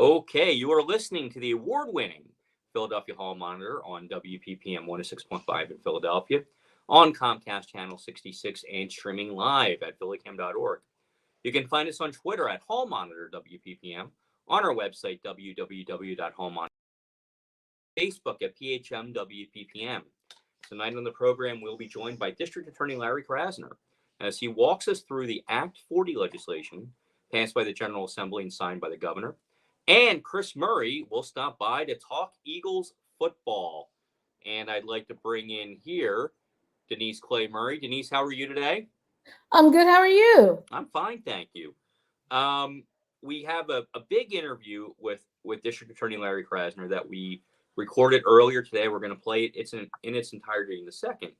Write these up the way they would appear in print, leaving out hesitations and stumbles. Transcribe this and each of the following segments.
Okay, you are listening to the award-winning Philadelphia Hall Monitor on WPPM 106.5 in Philadelphia, on Comcast Channel 66, and streaming live at phillycam.org. You can find us on Twitter at Hall Monitor WPPM, on our website www.hallmonitor, Facebook at PHM Tonight on the program, we'll be joined by District Attorney Larry Krasner as he walks us through the Act 40 legislation passed by the General Assembly and signed by the governor. And Chris Murray will stop by to talk Eagles football. And I'd like to bring in here Denise Clay Murray. Denise, how are you today? I'm good. How are you? I'm fine, thank you. We have a big interview with District Attorney Larry Krasner that we recorded earlier today. We're going to play it. It's in its entirety in a second.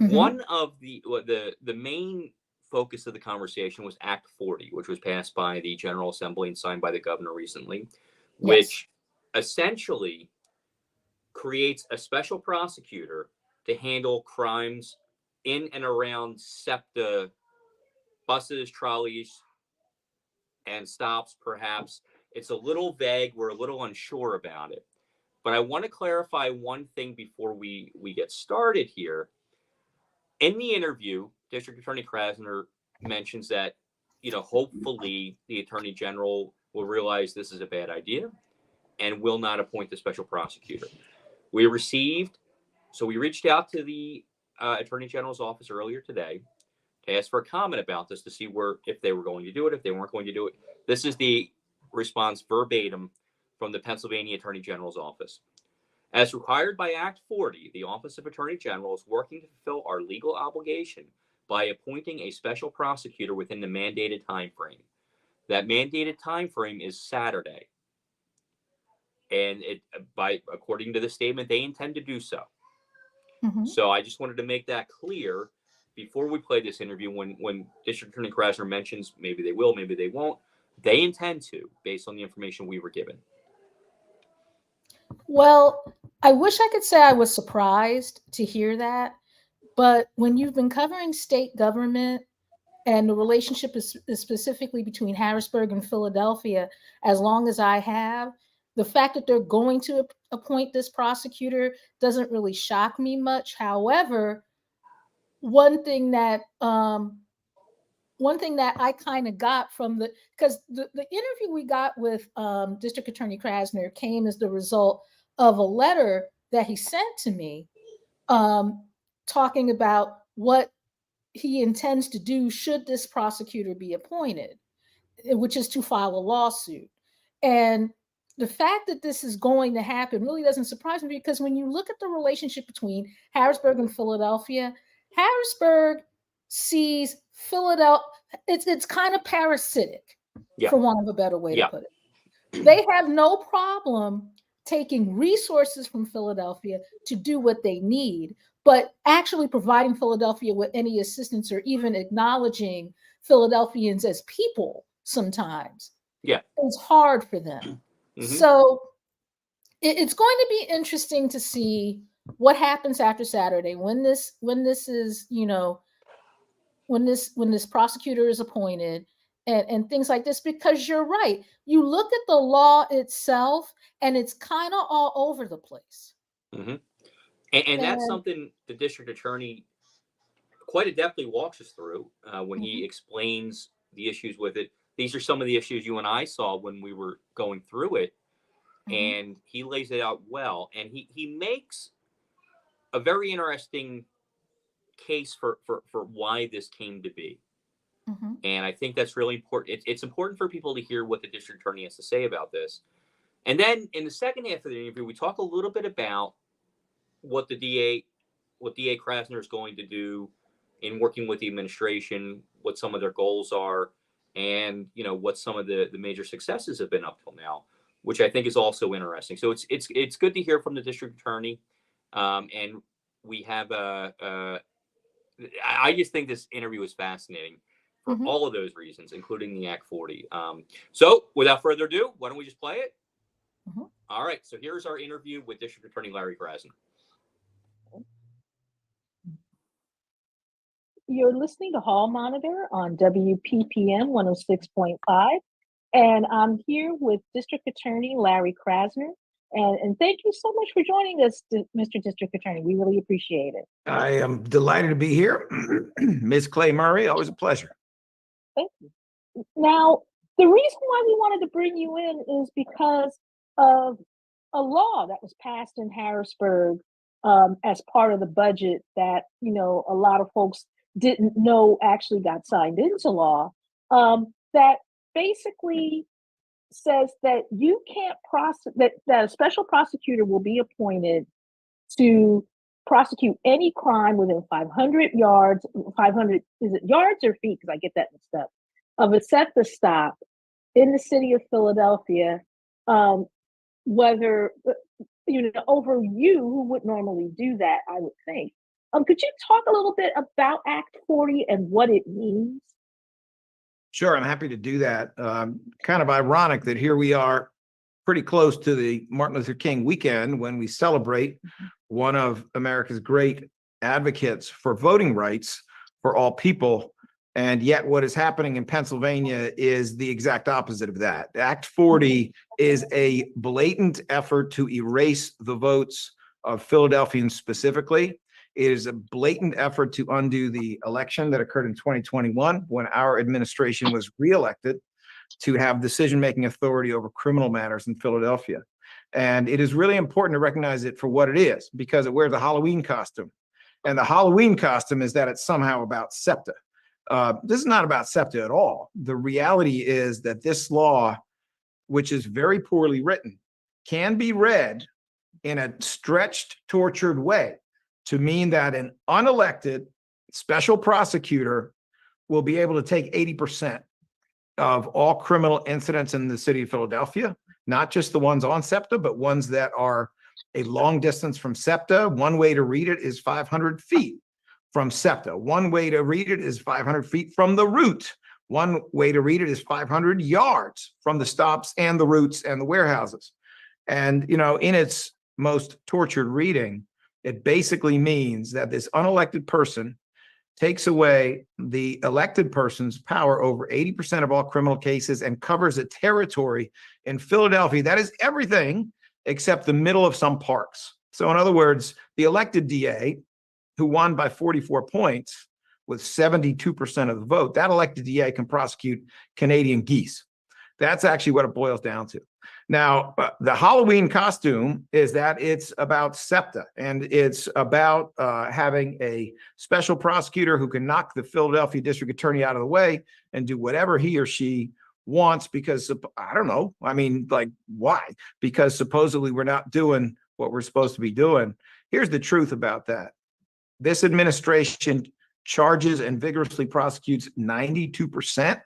Mm-hmm. One of the main focus of the conversation was Act 40, which was passed by the General Assembly and signed by the governor recently, which essentially creates a special prosecutor to handle crimes in and around SEPTA buses, trolleys, and stops, perhaps. It's a little vague. We're a little unsure about it. But I want to clarify one thing before we get started here. In the interview, District Attorney Krasner mentions that, hopefully the Attorney General will realize this is a bad idea and will not appoint the special prosecutor. We reached out to the Attorney General's office earlier today to ask for a comment about this to see if they were going to do it, if they weren't going to do it. This is the response verbatim from the Pennsylvania Attorney General's office. As required by Act 40, the Office of Attorney General is working to fulfill our legal obligation by appointing a special prosecutor within the mandated time frame. That mandated time frame is Saturday. And according to the statement, they intend to do so. Mm-hmm. So I just wanted to make that clear before we play this interview. When District Attorney Krasner mentions maybe they will, maybe they won't, they intend to, based on the information we were given. Well, I wish I could say I was surprised to hear that, but when you've been covering state government and the relationship is specifically between Harrisburg and Philadelphia, as long as I have, the fact that they're going to appoint this prosecutor doesn't really shock me much. However, one thing that I kind of got from because the interview we got with District Attorney Krasner came as the result of a letter that he sent to me talking about what he intends to do should this prosecutor be appointed, which is to file a lawsuit. And the fact that this is going to happen really doesn't surprise me, because when you look at the relationship between Harrisburg and Philadelphia, Harrisburg sees Philadelphia, it's kind of parasitic, for want of a better way to put it. They have no problem taking resources from Philadelphia to do what they need, but actually providing Philadelphia with any assistance or even acknowledging Philadelphians as people sometimes is hard for them. Mm-hmm. So it's going to be interesting to see what happens after Saturday when this is, when this prosecutor is appointed and things like this, because you're right. You look at the law itself and it's kind of all over the place. Mm-hmm. And that's something the district attorney quite adeptly walks us through when he explains the issues with it. These are some of the issues you and I saw when we were going through it, and he lays it out well. And he makes a very interesting case for why this came to be. Mm-hmm. And I think that's really important. It's important for people to hear what the district attorney has to say about this. And then in the second half of the interview, we talk a little bit about what DA Krasner is going to do in working with the administration, what some of their goals are, and what some of the major successes have been up till now, which I think is also interesting. So it's good to hear from the district attorney, and we have I just think this interview is fascinating for all of those reasons, including the Act 40. So without further ado, why don't we just play it? Mm-hmm. All right. So here's our interview with District Attorney Larry Krasner. You're listening to Hall Monitor on WPPM 106.5 And I'm here with District Attorney Larry Krasner. And thank you so much for joining us, Mr. District Attorney. We really appreciate it. I am delighted to be here. Ms. Clay Murray, always a pleasure. Thank you. Now, the reason why we wanted to bring you in is because of a law that was passed in Harrisburg as part of the budget that, you know, a lot of folks didn't know actually got signed into law, that basically says that you can't prosecute, that a special prosecutor will be appointed to prosecute any crime within 500 yards, 500, is it yards or feet? Because I get that mixed up, of a SEPTA stop in the city of Philadelphia, whether, you know, over you who would normally do that, I would think. Could you talk a little bit about Act 40 and what it means? Sure, I'm happy to do that. Kind of ironic that here we are pretty close to the Martin Luther King weekend when we celebrate one of America's great advocates for voting rights for all people. And yet what is happening in Pennsylvania is the exact opposite of that. Act 40 is a blatant effort to erase the votes of Philadelphians specifically. It is a blatant effort to undo the election that occurred in 2021 when our administration was reelected to have decision-making authority over criminal matters in Philadelphia. And it is really important to recognize it for what it is, because it wears a Halloween costume. And the Halloween costume is that it's somehow about SEPTA. This is not about SEPTA at all. The reality is that this law, which is very poorly written, can be read in a stretched, tortured way to mean that an unelected special prosecutor will be able to take 80% of all criminal incidents in the city of Philadelphia, not just the ones on SEPTA, but ones that are a long distance from SEPTA. One way to read it is 500 feet from SEPTA. One way to read it is 500 feet from the route. One way to read it is 500 yards from the stops and the routes and the warehouses. And, you know, in its most tortured reading, it basically means that this unelected person takes away the elected person's power over 80% of all criminal cases and covers a territory in Philadelphia that is everything except the middle of some parks. So in other words, the elected DA, who won by 44 points with 72% of the vote, that elected DA can prosecute Canadian geese. That's actually what it boils down to. Now, the Halloween costume is that it's about SEPTA, and it's about having a special prosecutor who can knock the Philadelphia district attorney out of the way and do whatever he or she wants because, I don't know, I mean, like, why? Because supposedly we're not doing what we're supposed to be doing. Here's the truth about that. This administration charges and vigorously prosecutes 92%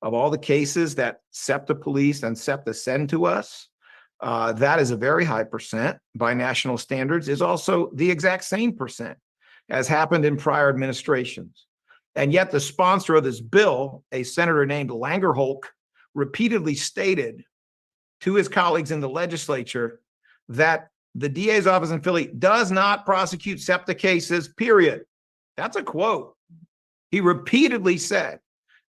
of all the cases that SEPTA police and SEPTA send to us. That is a very high percent by national standards, is also the exact same percent as happened in prior administrations. And yet the sponsor of this bill, a senator named Langerholk, repeatedly stated to his colleagues in the legislature that the DA's office in Philly does not prosecute SEPTA cases, period. That's a quote. He repeatedly said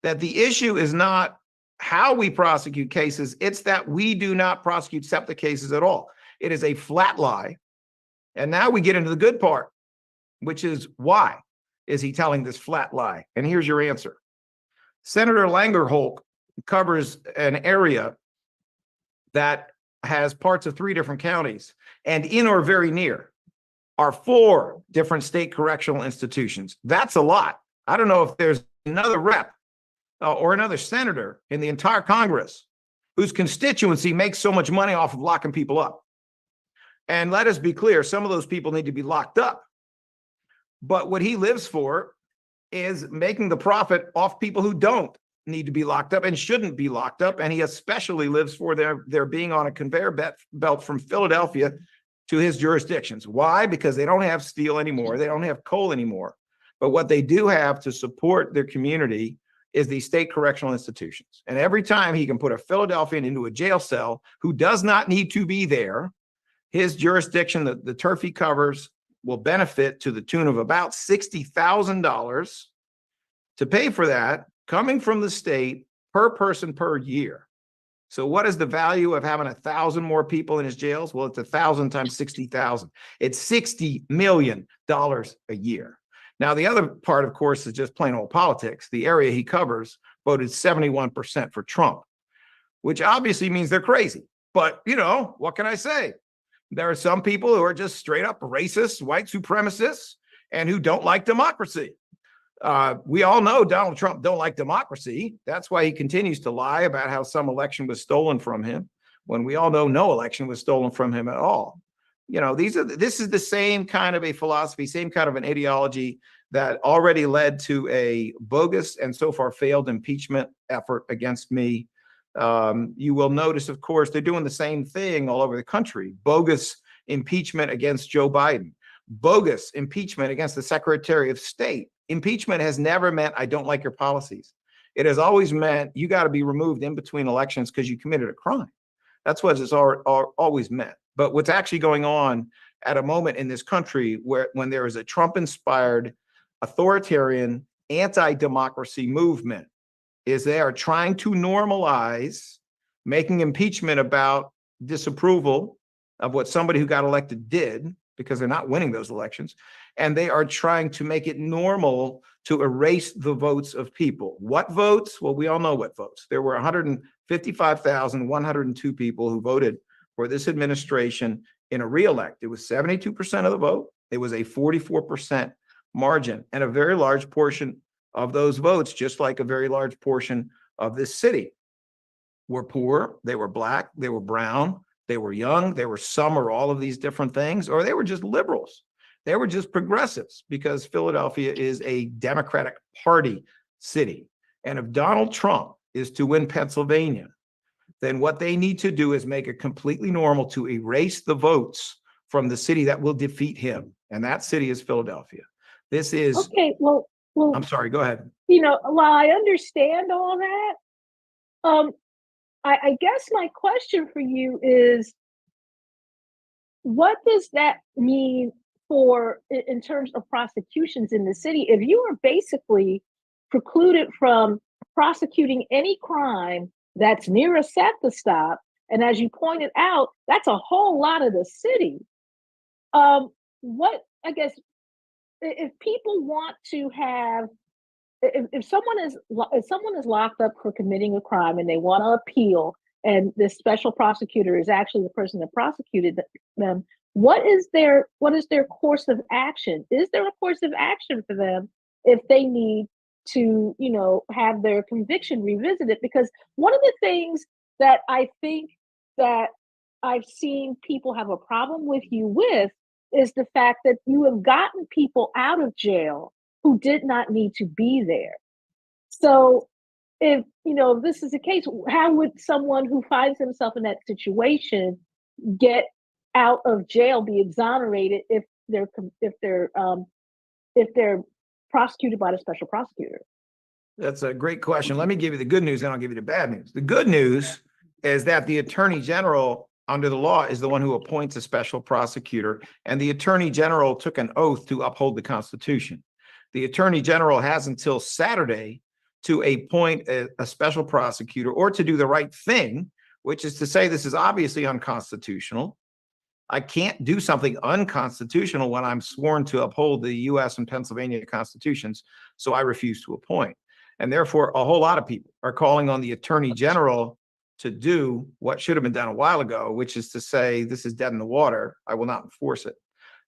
that the issue is not how we prosecute cases, it's that we do not prosecute SEPTA cases at all. It is a flat lie. And now we get into the good part, which is why is he telling this flat lie? And here's your answer. Senator Langerholk covers an area that has parts of 3 different counties, and in or very near are 4 different state correctional institutions. That's a lot. I don't know if there's another rep or another senator in the entire Congress whose constituency makes so much money off of locking people up. And let us be clear, some of those people need to be locked up. But what he lives for is making the profit off people who don't need to be locked up and shouldn't be locked up. And he especially lives for their being on a conveyor belt from Philadelphia to his jurisdictions. Why? Because they don't have steel anymore. They don't have coal anymore. But what they do have to support their community is the state correctional institutions. And every time he can put a Philadelphian into a jail cell who does not need to be there, his jurisdiction, the turf he covers, will benefit to the tune of about $60,000 to pay for that, coming from the state per person per year. So what is the value of having 1,000 more people in his jails? Well, it's 1,000 times 60,000. It's $60 million a year. Now, the other part, of course, is just plain old politics. The area he covers voted 71% for Trump, which obviously means they're crazy. But, what can I say? There are some people who are just straight up racist, white supremacists, and who don't like democracy. We all know Donald Trump don't like democracy. That's why he continues to lie about how some election was stolen from him, when we all know no election was stolen from him at all. This is the same kind of a philosophy, same kind of an ideology that already led to a bogus and so far failed impeachment effort against me. You will notice, of course, they're doing the same thing all over the country. Bogus impeachment against Joe Biden, bogus impeachment against the Secretary of State. Impeachment has never meant I don't like your policies. It has always meant you got to be removed in between elections because you committed a crime. That's what it's always meant. But what's actually going on at a moment in this country when there is a Trump-inspired, authoritarian, anti-democracy movement is they are trying to normalize making impeachment about disapproval of what somebody who got elected did, because they're not winning those elections. And they are trying to make it normal to erase the votes of people. What votes? Well, we all know what votes. There were 155,102 people who voted for this administration in a reelect. It was 72% of the vote. It was a 44% margin, and a very large portion of those votes, just like a very large portion of this city, were poor, they were Black, they were brown, they were young, they were some or all of these different things, or they were just liberals. They were just progressives, because Philadelphia is a Democratic Party city. And if Donald Trump is to win Pennsylvania, then what they need to do is make it completely normal to erase the votes from the city that will defeat him. And that city is Philadelphia. This is okay. Well, I'm sorry, go ahead. While I understand all that, I guess my question for you is, what does that mean in terms of prosecutions in the city? If you are basically precluded from prosecuting any crime that's near a SEPTA stop, and as you pointed out, that's a whole lot of the city. I guess, if people want to have, if someone is locked up for committing a crime and they want to appeal, and this special prosecutor is actually the person that prosecuted them, what is their course of action? Is there a course of action for them if they need to, have their conviction revisited? Because one of the things that I think that I've seen people have a problem with you with is the fact that you have gotten people out of jail who did not need to be there. So if this is the case, how would someone who finds himself in that situation get out of jail, be exonerated if they're prosecuted by the special prosecutor? That's a great question. Let me give you the good news, and I'll give you the bad news. The good news is that the Attorney General under the law is the one who appoints a special prosecutor, and the Attorney General took an oath to uphold the Constitution. The Attorney General has until Saturday to appoint a special prosecutor, or to do the right thing, which is to say this is obviously unconstitutional. I can't do something unconstitutional when I'm sworn to uphold the U.S. and Pennsylvania constitutions, so I refuse to appoint. And therefore, a whole lot of people are calling on the Attorney General to do what should have been done a while ago, which is to say, this is dead in the water. I will not enforce it.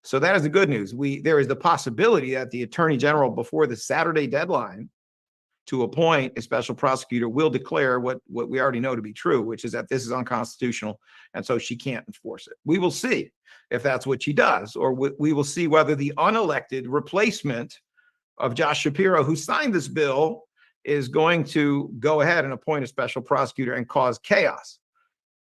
So that is the good news. There is the possibility that the Attorney General, before the Saturday deadline to appoint a special prosecutor, will declare what we already know to be true, which is that this is unconstitutional, and so she can't enforce it. We will see if that's what she does, or we will see whether the unelected replacement of Josh Shapiro, who signed this bill, is going to go ahead and appoint a special prosecutor and cause chaos.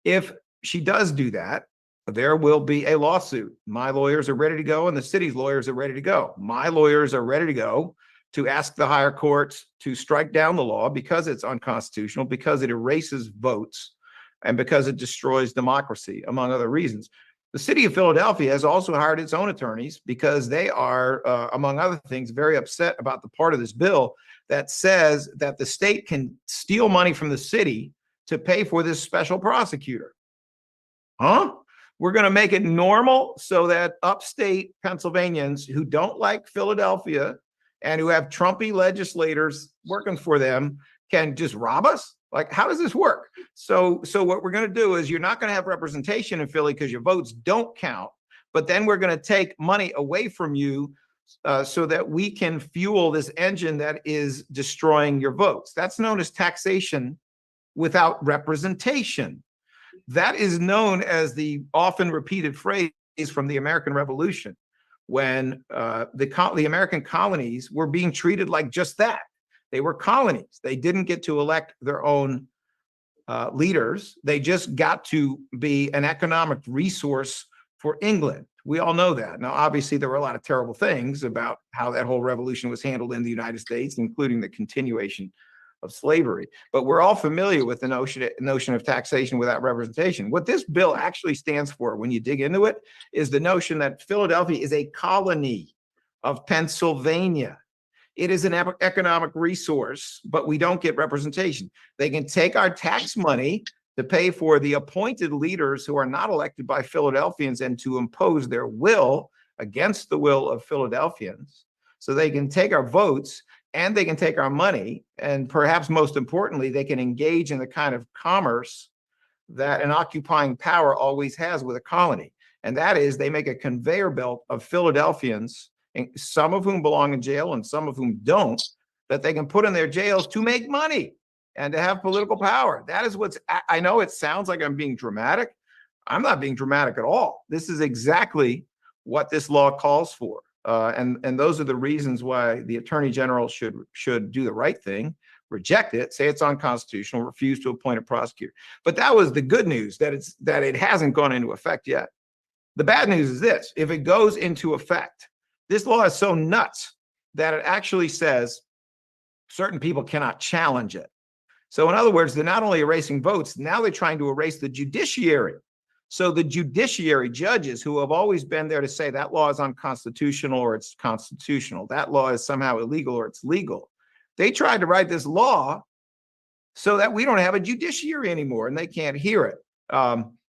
If she does do that, there will be a lawsuit. My lawyers are ready to go, and the city's lawyers are ready to go. My lawyers are ready to go to ask the higher courts to strike down the law because it's unconstitutional, because it erases votes, and because it destroys democracy, among other reasons. The city of Philadelphia has also hired its own attorneys because they are, among other things, very upset about the part of this bill that says that the state can steal money from the city to pay for this special prosecutor. Huh? We're going to make it normal so that upstate Pennsylvanians who don't like Philadelphia and who have Trumpy legislators working for them can just rob us? Like, how does this work? So what we're going to do is you're not going to have representation in Philly because your votes don't count, but then we're going to take money away from you so that we can fuel this engine that is destroying your votes. That's known as taxation without representation. That is known as the often repeated phrase from the American Revolution, when the American colonies were being treated like just that. They were colonies. They didn't get to elect their own leaders. They just got to be an economic resource for England. We all know that. Now, obviously, there were a lot of terrible things about how that whole revolution was handled in the United States, including the continuation of slavery. But we're all familiar with the notion of taxation without representation. What this bill actually stands for, when you dig into it, is the notion that Philadelphia is a colony of Pennsylvania. It is an economic resource, but we don't get representation. They can take our tax money to pay for the appointed leaders who are not elected by Philadelphians and to impose their will against the will of Philadelphians. So they can take our votes and they can take our money. And perhaps most importantly, they can engage in the kind of commerce that an occupying power always has with a colony. And that is, they make a conveyor belt of Philadelphians, some of whom belong in jail and some of whom don't, that they can put in their jails to make money and to have political power. That is what's, I know it sounds like I'm being dramatic. I'm not being dramatic at all. This is exactly what this law calls for. And those are the reasons why the Attorney General should do the right thing, reject it, say it's unconstitutional, refuse to appoint a prosecutor. But that was the good news, that it hasn't gone into effect yet. The bad news is this: if it goes into effect, this law is so nuts that it actually says certain people cannot challenge it. So in other words, they're not only erasing votes, now they're trying to erase the judiciary. So the judiciary, judges who have always been there to say that law is unconstitutional or it's constitutional, that law is somehow illegal or it's legal, they tried to write this law so that we don't have a judiciary anymore and they can't hear it.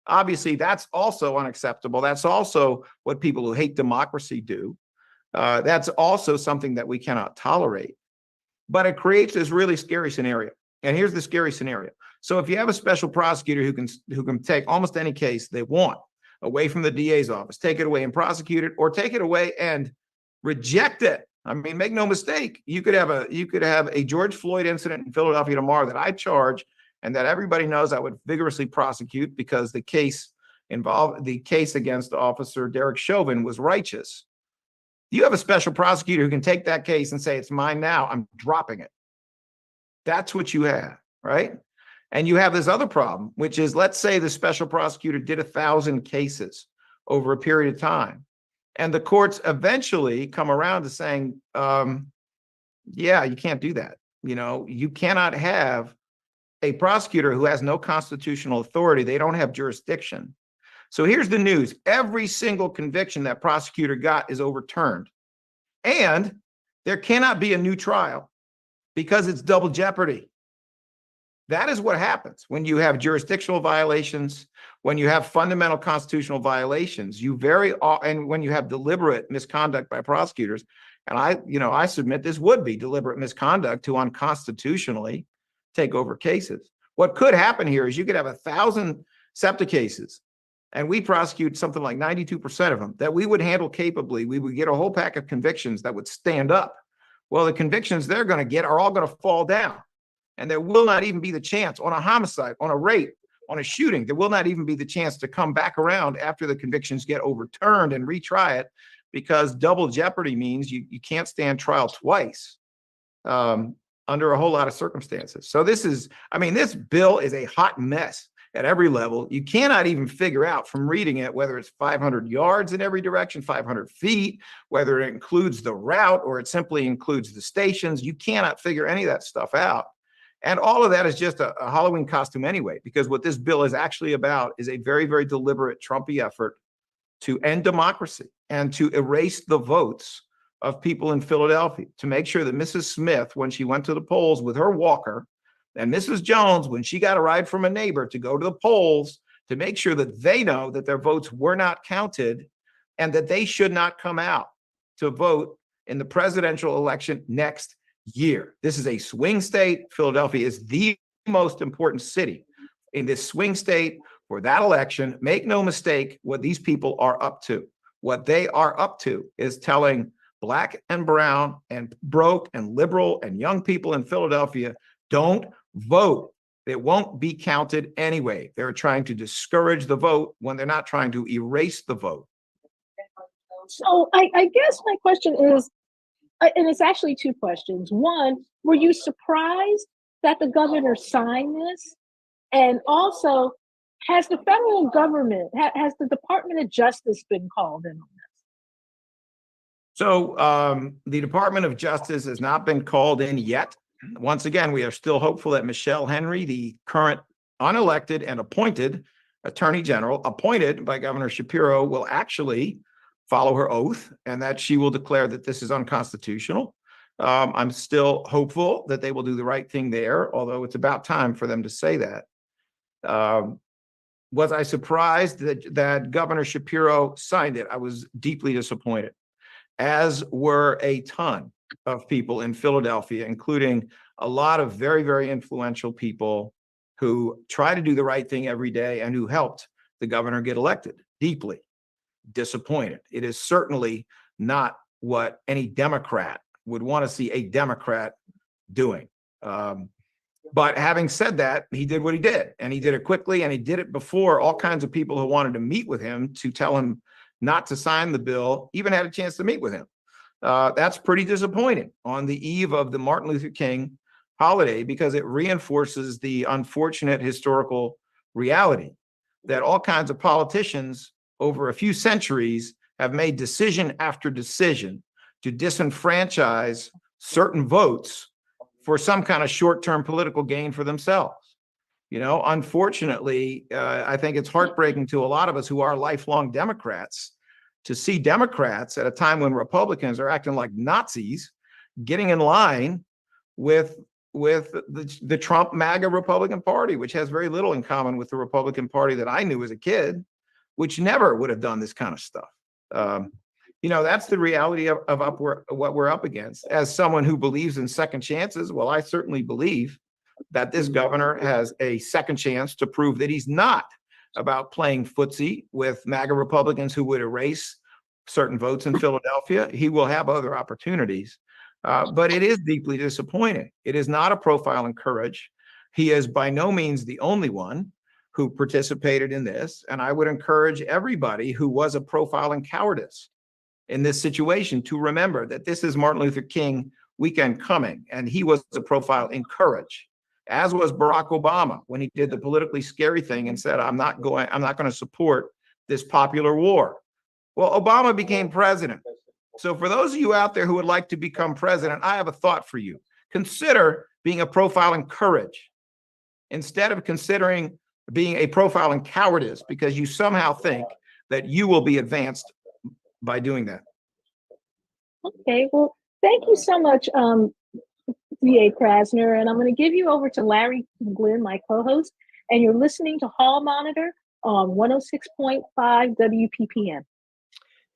Obviously, that's also unacceptable. That's also what people who hate democracy do. That's also something that we cannot tolerate. But it creates this really scary scenario. And here's the scary scenario. So if you have a special prosecutor who can take almost any case they want away from the DA's office, take it away and prosecute it, or take it away and reject it. I mean, make no mistake, you could have a George Floyd incident in Philadelphia tomorrow that I charge and that everybody knows I would vigorously prosecute because the case against Officer Derek Chauvin was righteous. You have a special prosecutor who can take that case and say, it's mine now, I'm dropping it. That's what you have, right? And you have this other problem, which is, let's say the special prosecutor did 1,000 cases over a period of time. And the courts eventually come around to saying, yeah, you can't do that. You know, you cannot have a prosecutor who has no constitutional authority. They don't have jurisdiction. So here's the news. Every single conviction that prosecutor got is overturned. And there cannot be a new trial because it's double jeopardy. That is what happens when you have jurisdictional violations, when you have fundamental constitutional violations, and when you have deliberate misconduct by prosecutors. And I submit this would be deliberate misconduct to unconstitutionally take over cases. What could happen here is you could have 1,000 SEPTA cases, and we prosecute something like 92% of them that we would handle capably. We would get a whole pack of convictions that would stand up. Well, the convictions they're going to get are all going to fall down. And there will not even be the chance on a homicide, on a rape, on a shooting. There will not even be the chance to come back around after the convictions get overturned and retry it, because double jeopardy means you can't stand trial twice under a whole lot of circumstances. So this bill is a hot mess at every level. You cannot even figure out from reading it whether it's 500 yards in every direction, 500 feet, whether it includes the route or it simply includes the stations. You cannot figure any of that stuff out. And all of that is just a Halloween costume anyway, because what this bill is actually about is a very, very deliberate Trumpy effort to end democracy and to erase the votes of people in Philadelphia, to make sure that Mrs. Smith, when she went to the polls with her walker, And Mrs. Jones, when she got a ride from a neighbor to go to the polls to make sure that they know that their votes were not counted and that they should not come out to vote in the presidential election next year. This is a swing state. Philadelphia is the most important city in this swing state for that election. Make no mistake what these people are up to. What they are up to is telling Black and brown and broke and liberal and young people in Philadelphia, don't vote. It won't be counted anyway. They're trying to discourage the vote when they're not trying to erase the vote. So I guess my question is, and it's actually two questions. One, were you surprised that the governor signed this? And also, has the federal government, has the Department of Justice been called in on this? So the Department of Justice has not been called in yet. Once again, we are still hopeful that Michelle Henry, the current unelected and appointed Attorney General, appointed by Governor Shapiro, will actually follow her oath and that she will declare that this is unconstitutional. I'm still hopeful that they will do the right thing there, although it's about time for them to say that. Was I surprised that Governor Shapiro signed it? I was deeply disappointed, as were a ton of people in Philadelphia, including a lot of very, very influential people who try to do the right thing every day and who helped the governor get elected. Deeply disappointed. It is certainly not what any Democrat would want to see a Democrat doing. But having said that, he did what he did, and he did it quickly, and he did it before all kinds of people who wanted to meet with him to tell him not to sign the bill even had a chance to meet with him. That's pretty disappointing on the eve of the Martin Luther King holiday, because it reinforces the unfortunate historical reality that all kinds of politicians over a few centuries have made decision after decision to disenfranchise certain votes for some kind of short-term political gain for themselves. You know, unfortunately, I think it's heartbreaking to a lot of us who are lifelong Democrats to see Democrats at a time when Republicans are acting like Nazis, getting in line with the Trump MAGA Republican Party, which has very little in common with the Republican Party that I knew as a kid, which never would have done this kind of stuff. You know, that's the reality of what we're up against. As someone who believes in second chances, well, I certainly believe that this governor has a second chance to prove that he's not about playing footsie with MAGA Republicans who would erase certain votes in Philadelphia. He will have other opportunities, but it is deeply disappointing. It is not a profile in courage. He is by no means the only one who participated in this, and I would encourage everybody who was a profile in cowardice in this situation to remember that this is Martin Luther King weekend coming, and he was a profile in courage, as was Barack Obama when he did the politically scary thing and said, I'm not going to support this popular war. Well, Obama became president. So for those of you out there who would like to become president, I have a thought for you. Consider being a profile in courage instead of considering being a profile in cowardice, because you somehow think that you will be advanced by doing that. Okay, well, thank you so much, DA Krasner, and I'm going to give you over to Larry McGlynn, my co-host, and you're listening to Hall Monitor on 106.5 WPPM.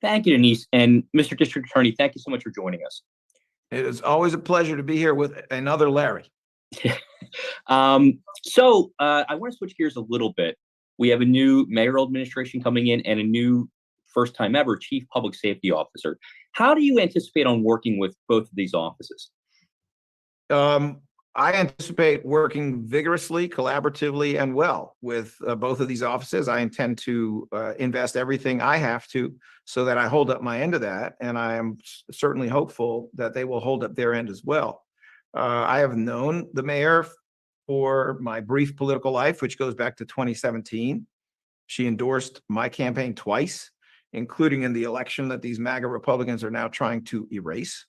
Thank you, Denise. And Mr. District Attorney, thank you so much for joining us. It is always a pleasure to be here with another Larry. So I want to switch gears a little bit. We have a new mayoral administration coming in and a new first time ever chief public safety officer. How do you anticipate on working with both of these offices? I anticipate working vigorously, collaboratively, and well with both of these offices. I intend to invest everything I have to so that I hold up my end of that. And I am certainly hopeful that they will hold up their end as well. I have known the mayor for my brief political life, which goes back to 2017. She endorsed my campaign twice, including in the election that these MAGA Republicans are now trying to erase.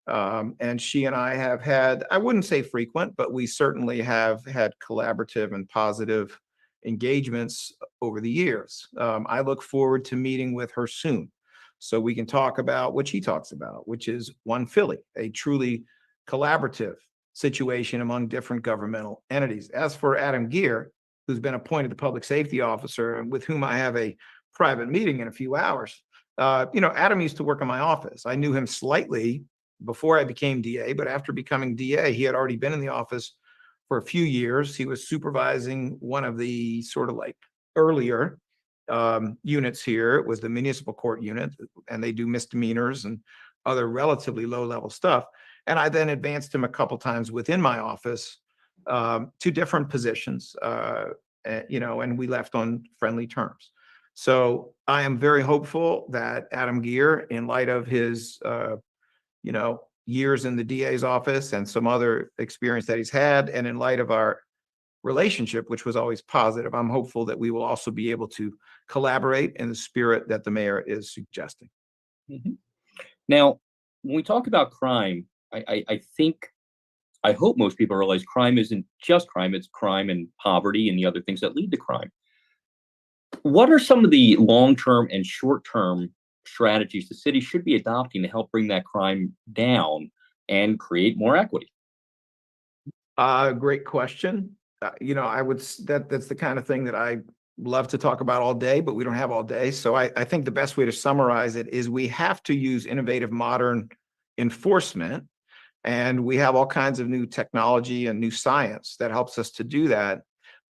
And she and I have had, I wouldn't say frequent, but we certainly have had collaborative and positive engagements over the years. I look forward to meeting with her soon so we can talk about what she talks about, which is One Philly, a truly collaborative situation among different governmental entities. As for Adam Gear, who's been appointed the public safety officer and with whom I have a private meeting in a few hours, Adam used to work in my office. I knew him slightly before I became DA, but after becoming DA, he had already been in the office for a few years. He was supervising one of the sort of like earlier units here. It was the municipal court unit, and they do misdemeanors and other relatively low-level stuff. And I then advanced him a couple times within my office to different positions, and we left on friendly terms. So I am very hopeful that Adam Gear, in light of his, years in the DA's office and some other experience that he's had, and in light of our relationship, which was always positive, I'm hopeful that we will also be able to collaborate in the spirit that the mayor is suggesting. Mhm. Now, when we talk about crime, I hope most people realize crime isn't just crime, it's crime and poverty and the other things that lead to crime. What are some of the long-term and short-term strategies the city should be adopting to help bring that crime down and create more equity? Great question. That's the kind of thing that I love to talk about all day, but we don't have all day. So I think the best way to summarize it is we have to use innovative, modern enforcement, and we have all kinds of new technology and new science that helps us to do that.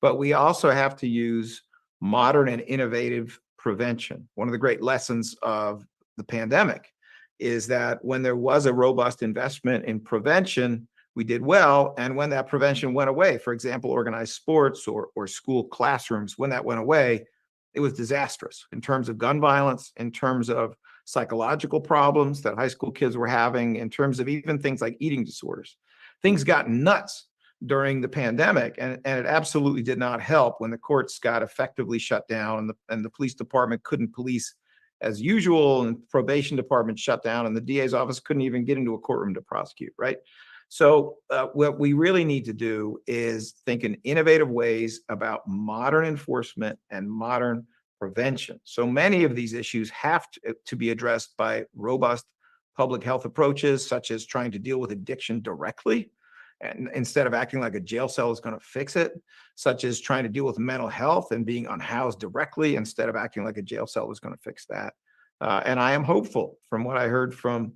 But we also have to use modern and innovative prevention. One of the great lessons of the pandemic is that when there was a robust investment in prevention, we did well. And when that prevention went away, for example, organized sports or school classrooms, when that went away, it was disastrous in terms of gun violence, in terms of psychological problems that high school kids were having, in terms of even things like eating disorders. Things got nuts during the pandemic, and it absolutely did not help when the courts got effectively shut down and the police department couldn't police as usual, and probation department shut down, and the DA's office couldn't even get into a courtroom to prosecute, right? So what we really need to do is think in innovative ways about modern enforcement and modern prevention. So many of these issues have to be addressed by robust public health approaches, such as trying to deal with addiction directly, and instead of acting like a jail cell is going to fix it, such as trying to deal with mental health and being unhoused directly instead of acting like a jail cell is going to fix that. And I am hopeful from what I heard from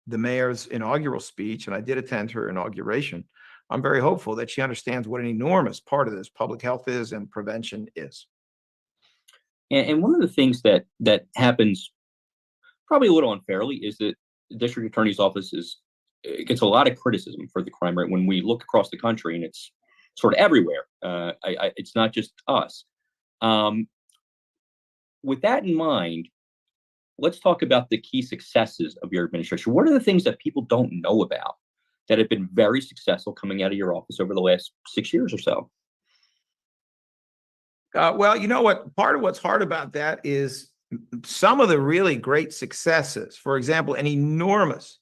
the mayor's inaugural speech, and I did attend her inauguration. I'm very hopeful that she understands what an enormous part of this public health is and prevention is. And one of the things that happens probably a little unfairly is that the district attorney's office gets a lot of criticism for the crime rate when we look across the country, and it's sort of everywhere. It's not just us. With that in mind, let's talk about the key successes of your administration. What are the things that people don't know about that have been very successful coming out of your office over the last 6 years or so? Well, you know what? Part of what's hard about that is some of the really great successes. For example, an enormous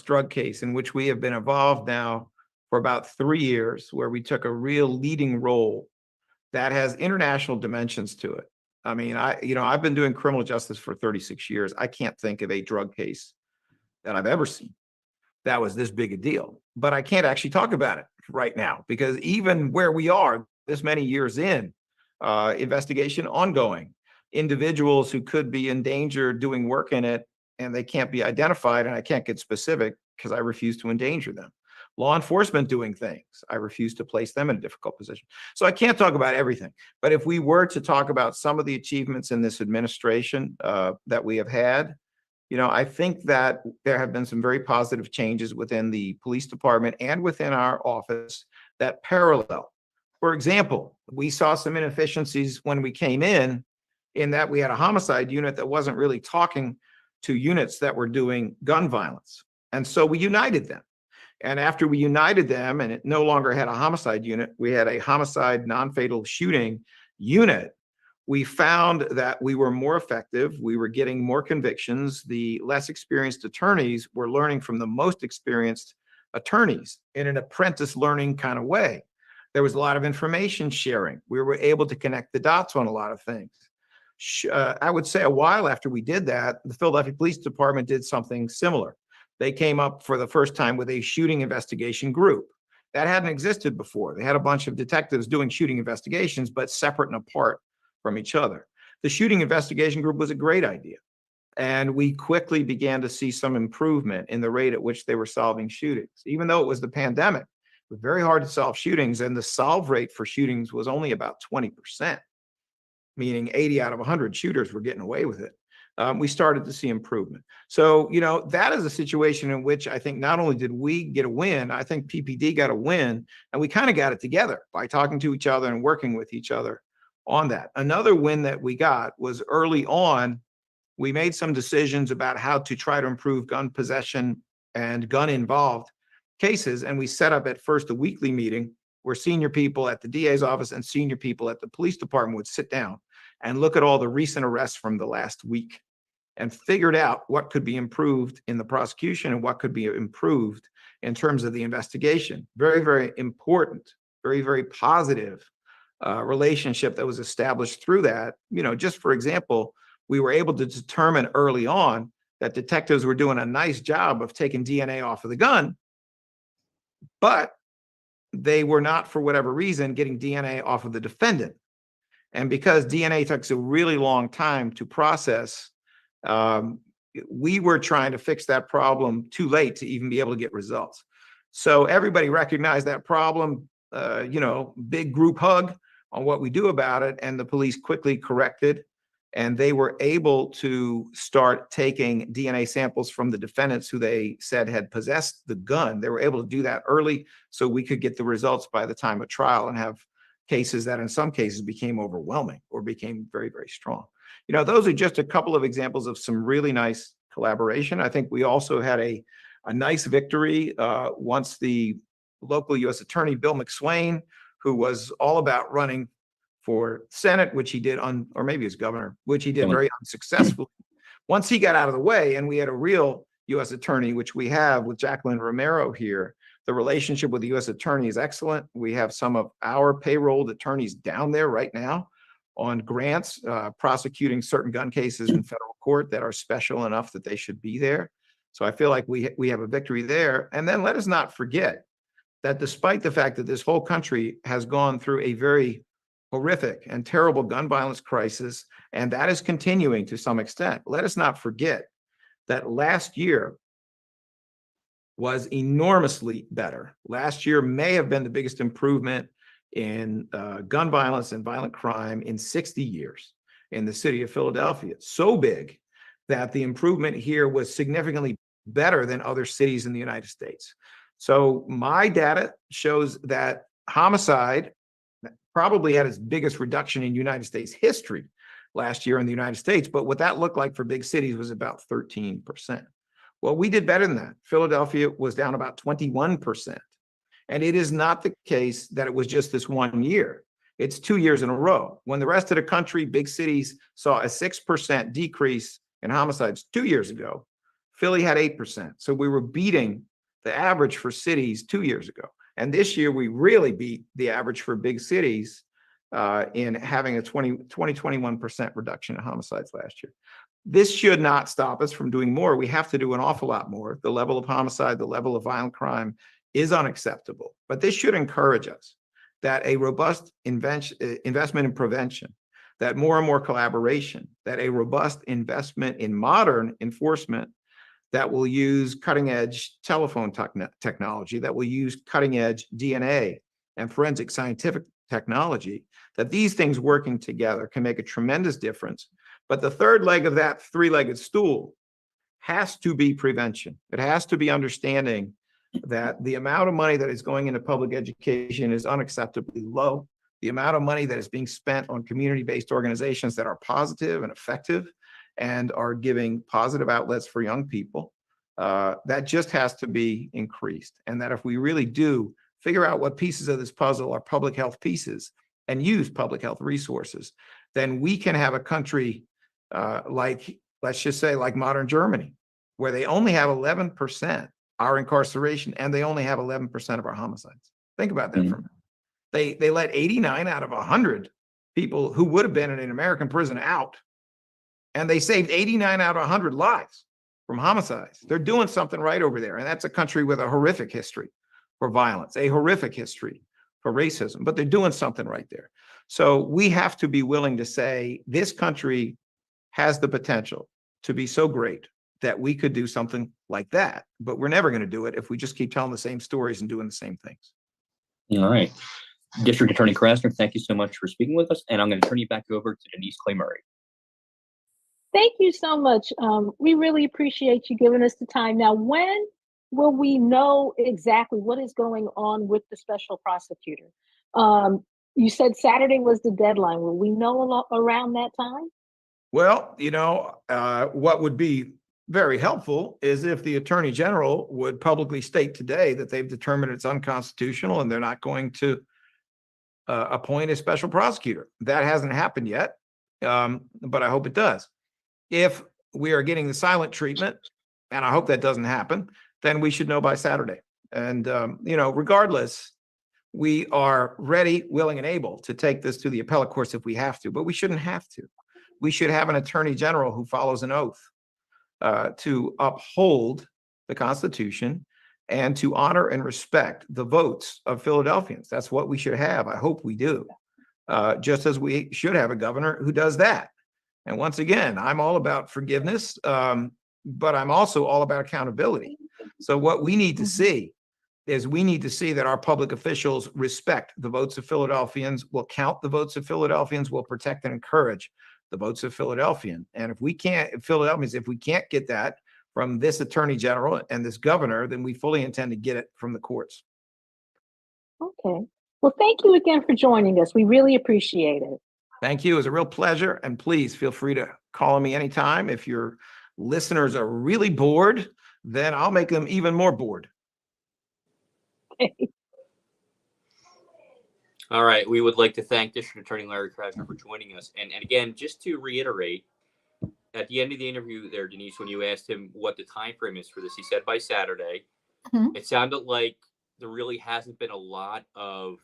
drug case in which we have been involved now for about 3 years, where we took a real leading role that has international dimensions to it. I mean, I've been doing criminal justice for 36 years. I can't think of a drug case that I've ever seen that was this big a deal. But I can't actually talk about it right now because even where we are this many years in, investigation ongoing, individuals who could be in danger doing work in it, and they can't be identified, and I can't get specific because I refuse to endanger them. Law enforcement doing things, I refuse to place them in a difficult position. So I can't talk about everything. But if we were to talk about some of the achievements in this administration that we have had, I think that there have been some very positive changes within the police department and within our office that parallel. For example, we saw some inefficiencies when we came in that we had a homicide unit that wasn't really talking to units that were doing gun violence. And so we united them. And after we united them and it no longer had a homicide unit, we had a homicide non-fatal shooting unit. We found that we were more effective. We were getting more convictions. The less experienced attorneys were learning from the most experienced attorneys in an apprentice learning kind of way. There was a lot of information sharing. We were able to connect the dots on a lot of things. I would say a while after we did that, the Philadelphia Police Department did something similar. They came up for the first time with a shooting investigation group. That hadn't existed before. They had a bunch of detectives doing shooting investigations, but separate and apart from each other. The shooting investigation group was a great idea. And we quickly began to see some improvement in the rate at which they were solving shootings. Even though it was the pandemic, it was very hard to solve shootings, and the solve rate for shootings was only about 20%, meaning 80 out of 100 shooters were getting away with it. We started to see improvement. So, that is a situation in which I think not only did we get a win, I think PPD got a win, and we kind of got it together by talking to each other and working with each other on that. Another win that we got was early on, we made some decisions about how to try to improve gun possession and gun-involved cases, and we set up at first a weekly meeting where senior people at the DA's office and senior people at the police department would sit down and look at all the recent arrests from the last week and figured out what could be improved in the prosecution and what could be improved in terms of the investigation. Very, very important, very, very positive relationship that was established through that. Just for example, we were able to determine early on that detectives were doing a nice job of taking DNA off of the gun, but they were not, for whatever reason, getting DNA off of the defendant. And because DNA takes a really long time to process, we were trying to fix that problem too late to even be able to get results. So everybody recognized that problem, big group hug on what we do about it, and the police quickly corrected, and they were able to start taking DNA samples from the defendants who they said had possessed the gun. They were able to do that early so we could get the results by the time of trial and have cases that in some cases became overwhelming or became very, very strong. Those are just a couple of examples of some really nice collaboration. I think we also had a nice victory once the local U.S. Attorney, Bill McSwain, who was all about running for Senate, which he did or maybe as governor, which he did very unsuccessfully. Once he got out of the way and we had a real U.S. attorney, which we have with Jacqueline Romero here, the relationship with the U.S. attorney is excellent. We have some of our payrolled attorneys down there right now on grants, prosecuting certain gun cases in federal court that are special enough that they should be there. So I feel like we have a victory there. And then let us not forget that despite the fact that this whole country has gone through a very horrific and terrible gun violence crisis, and that is continuing to some extent. Let us not forget that last year was enormously better. Last year may have been the biggest improvement in gun violence and violent crime in 60 years in the city of Philadelphia. So big that the improvement here was significantly better than other cities in the United States. So my data shows that homicide probably had its biggest reduction in United States history last year in the United States, but what that looked like for big cities was about 13%. Well, we did better than that. Philadelphia was down about 21%. And it is not the case that it was just this one year. It's 2 years in a row. When the rest of the country, big cities, saw a 6% decrease in homicides 2 years ago, Philly had 8%. So we were beating the average for cities 2 years ago. And this year, we really beat the average for big cities in having a 21% reduction in homicides last year. This should not stop us from doing more. We have to do an awful lot more. The level of homicide, the level of violent crime is unacceptable. But this should encourage us that a robust investment in prevention, that more and more collaboration, that a robust investment in modern enforcement that will use cutting-edge telephone technology, that will use cutting-edge DNA and forensic scientific technology, that these things working together can make a tremendous difference. But the third leg of that three-legged stool has to be prevention. It has to be understanding that the amount of money that is going into public education is unacceptably low. The amount of money that is being spent on community-based organizations that are positive and effective and are giving positive outlets for young people, that just has to be increased. And that if we really do figure out what pieces of this puzzle are public health pieces and use public health resources, then we can have a country let's just say like modern Germany, where they only have 11% our incarceration and they only have 11% of our homicides. Think about that for a minute. They let 89 out of 100 people who would have been in an American prison out, and they saved 89 out of 100 lives from homicides. They're doing something right over there, and that's a country with a horrific history for violence, a horrific history for racism, but they're doing something right there. So we have to be willing to say this country has the potential to be so great that we could do something like that, but we're never going to do it if we just keep telling the same stories and doing the same things. All right. District Attorney Krasner, thank you so much for speaking with us. And I'm going to turn you back over to Denise Clay Murray. Thank you so much. We really appreciate you giving us the time. Now, when will we know exactly what is going on with the special prosecutor? You said Saturday was the deadline. Will we know around that time? Well, what would be very helpful is if the Attorney General would publicly state today that they've determined it's unconstitutional and they're not going to appoint a special prosecutor. That hasn't happened yet, but I hope it does. If we are getting the silent treatment, and I hope that doesn't happen, then we should know by Saturday. And, regardless, we are ready, willing, and able to take this to the appellate courts if we have to, but we shouldn't have to. We should have an Attorney General who follows an oath to uphold the Constitution and to honor and respect the votes of Philadelphians. That's what we should have. I hope we do, just as we should have a governor who does that. And once again, I'm all about forgiveness, but I'm also all about accountability. So what we need to see is we need to see that our public officials respect the votes of Philadelphians, will count the votes of Philadelphians, will protect and encourage the votes of Philadelphians. And if we can't get that from this Attorney General and this governor, then we fully intend to get it from the courts. Okay. Well, thank you again for joining us. We really appreciate it. Thank you. It was a real pleasure. And please feel free to call me anytime. If your listeners are really bored, then I'll make them even more bored. All right. We would like to thank District Attorney Larry Krasner for joining us. And again, just to reiterate, at the end of the interview there, Denise, when you asked him what the time frame is for this, he said by Saturday. Mm-hmm. It sounded like there really hasn't been a lot of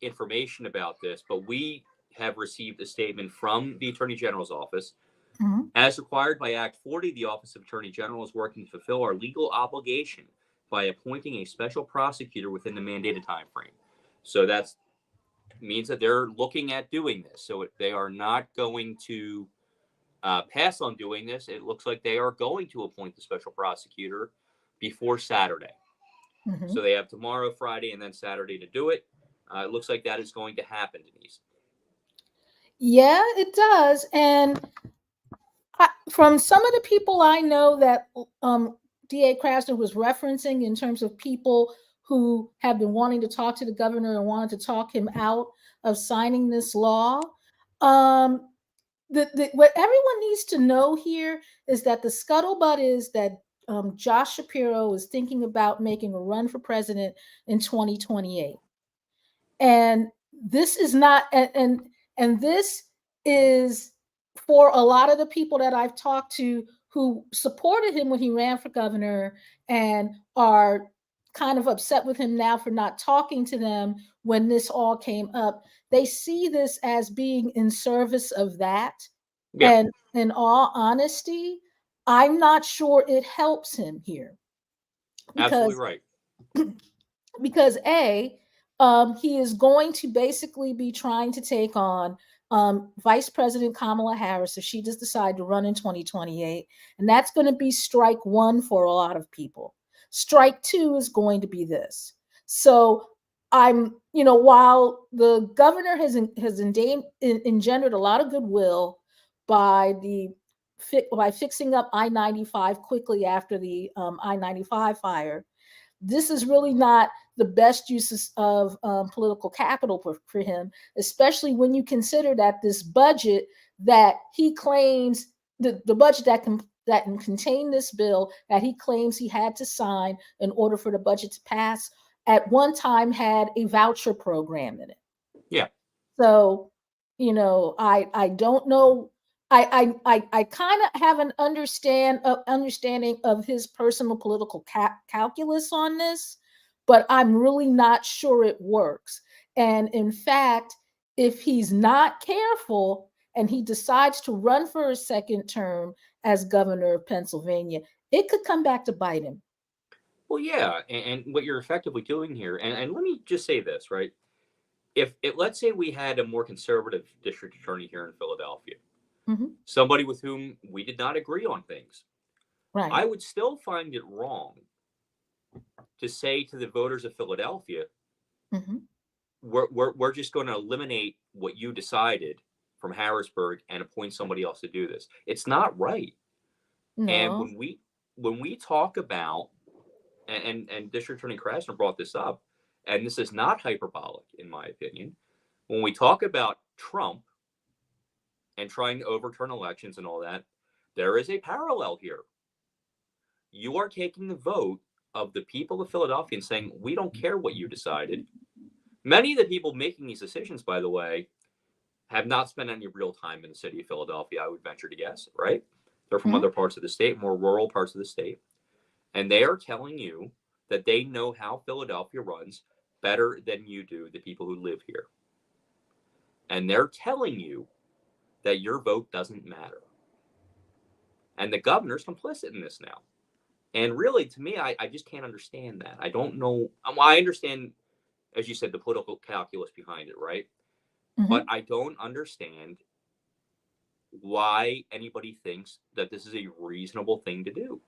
information about this, but we have received a statement from the Attorney General's office. Mm-hmm. As required by Act 40, the Office of Attorney General is working to fulfill our legal obligation by appointing a special prosecutor within the mandated time frame. So that means that they're looking at doing this. So they are not going to pass on doing this. It looks like they are going to appoint the special prosecutor before Saturday. Mm-hmm. So they have tomorrow, Friday, and then Saturday to do it. It looks like that is going to happen, Denise. Yeah, it does. And from some of the people I know that DA Krasner was referencing in terms of people who have been wanting to talk to the governor and wanted to talk him out of signing this law, what everyone needs to know here is that the scuttlebutt is that Josh Shapiro is thinking about making a run for president in 2028. And this is not, and this is for a lot of the people that I've talked to who supported him when he ran for governor and are kind of upset with him now for not talking to them when this all came up. They see this as being in service of that. Yeah. And in all honesty, I'm not sure it helps him here. Absolutely right. Because he is going to basically be trying to take on Vice President Kamala Harris if she does decide to run in 2028. And that's going to be strike one for a lot of people. Strike two is going to be this. So while the governor has engendered a lot of goodwill by fixing up I-95 quickly after the I-95 fire, this is really not the best uses of political capital for him, especially when you consider that this budget that he claims, the budget that can contain this bill that he claims he had to sign in order for the budget to pass, at one time had a voucher program in it. Yeah. So, I don't know. I kind of have an understanding of his personal political calculus on this, but I'm really not sure it works. And in fact, if he's not careful and he decides to run for a second term as governor of Pennsylvania, it could come back to bite him. Well, yeah, and what you're effectively doing here, and let me just say this, right? If it, let's say we had a more conservative district attorney here in Philadelphia, Hmm. somebody with whom we did not agree on things, Right. I would still find it wrong to say to the voters of Philadelphia, Hmm. we're just going to eliminate what you decided from Harrisburg and appoint somebody else to do this. It's not right. And No. when we talk about, and District Attorney Krasner brought this up, and this is not hyperbolic in my opinion, when we talk about Trump and trying to overturn elections and all that, there is a parallel here. You are taking the vote of the people of Philadelphia and saying, we don't care what you decided. Many of the people making these decisions, by the way, have not spent any real time in the city of Philadelphia, I would venture to guess, right? They're from Hmm. other parts of the state, more rural parts of the state. And they are telling you that they know how Philadelphia runs better than you do, the people who live here. And they're telling you that your vote doesn't matter. And the governor's complicit in this now. And really, to me, I just can't understand that. I don't know. Well, I understand, as you said, the political calculus behind it, right? But Hmm. I don't understand why anybody thinks that this is a reasonable thing to do.